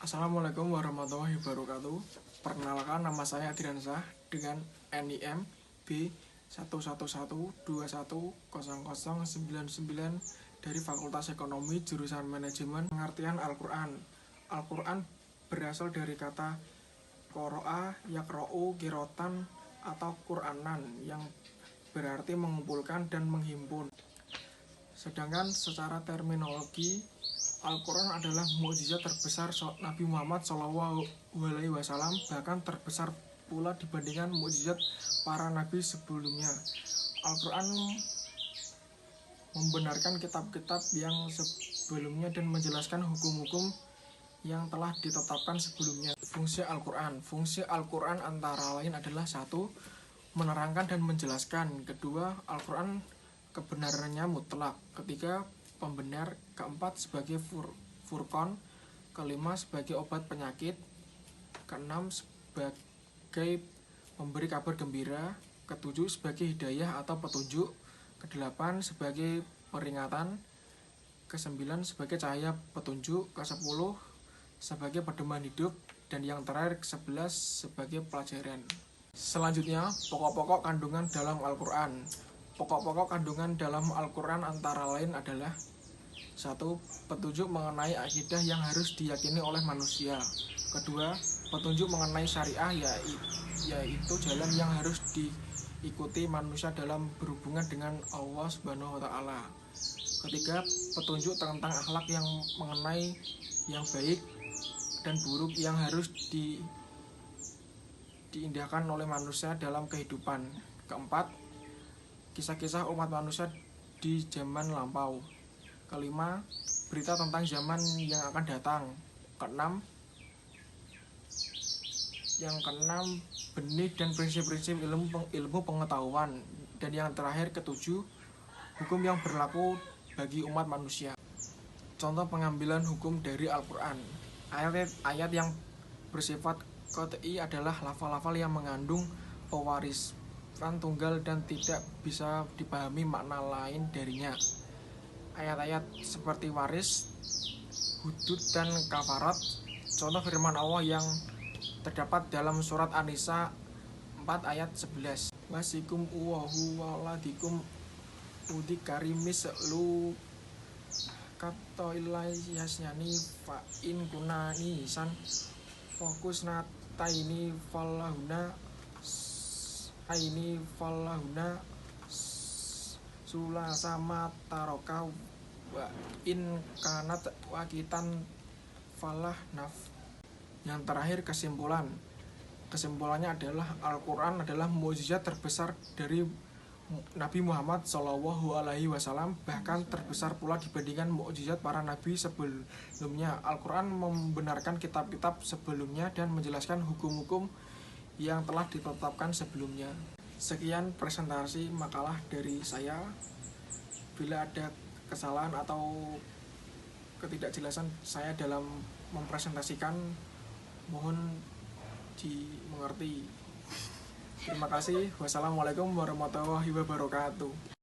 Assalamualaikum warahmatullahi wabarakatuh. Perkenalkan, nama saya Adriansyah dengan NIM B111210099 dari Fakultas Ekonomi jurusan Manajemen. Pengertian Al-Quran. Al-Quran berasal dari kata qoro'a, yaqro'u, qirotan atau Qur'anan yang berarti mengumpulkan dan menghimpun. Sedangkan secara terminologi, Al-Quran adalah mukjizat terbesar Nabi Muhammad SAW, bahkan terbesar pula dibandingkan mukjizat para nabi sebelumnya. Al-Quran membenarkan kitab-kitab yang sebelumnya dan menjelaskan hukum-hukum yang telah ditetapkan sebelumnya. Fungsi Al-Quran. Fungsi Al-Quran antara lain adalah: 1. Menerangkan dan menjelaskan. 2. Al-Quran kebenarannya mutlak. 3. Pembenar. 4. Sebagai furqan. 5. Sebagai obat penyakit. 6. Sebagai memberi kabar gembira. 7. Sebagai hidayah atau petunjuk. 8. Sebagai peringatan. 9. Sebagai cahaya petunjuk. 10. Sebagai pedoman hidup. Dan yang terakhir 11. Sebagai pelajaran. Selanjutnya, pokok-pokok kandungan dalam Al-Quran. Pokok-pokok kandungan dalam Al-Quran antara lain adalah: 1. Petunjuk mengenai akidah yang harus diyakini oleh manusia. 2. Petunjuk mengenai syariah, yaitu jalan yang harus diikuti manusia dalam berhubungan dengan Allah Subhanahu wa Ta'ala. 3. Petunjuk tentang akhlak yang mengenai yang baik dan buruk yang harus diindahkan oleh manusia dalam kehidupan. 4. Kisah-kisah umat manusia di zaman lampau. 5. Berita tentang zaman yang akan datang. 6. Benih dan prinsip-prinsip ilmu pengetahuan. Dan yang terakhir 7. Hukum yang berlaku bagi umat manusia. Contoh pengambilan hukum dari Al-Quran. Ayat yang bersifat qat'i adalah lafal-lafal yang mengandung pewarisan tunggal dan tidak bisa dipahami makna lain darinya. Ayat-ayat seperti waris, hudud, dan kafarat. Contoh firman Allah yang terdapat dalam surat An-Nisa 4 ayat 11. Wasikum uwahu waladikum udik karimis lu kata ilayasyani fa in kunani san fokus nataini falahuna sula sama taroka wa in kanat wakitan falah naf. Yang terakhir kesimpulannya adalah Al-Quran adalah mukjizat terbesar dari Nabi Muhammad SAW, bahkan terbesar pula dibandingkan mukjizat para nabi sebelumnya. Al-Quran membenarkan kitab-kitab sebelumnya dan menjelaskan hukum-hukum yang telah ditetapkan sebelumnya. Sekian presentasi makalah dari saya. Bila ada kesalahan atau ketidakjelasan saya dalam mempresentasikan, mohon dimengerti. Terima kasih. Wassalamualaikum warahmatullahi wabarakatuh.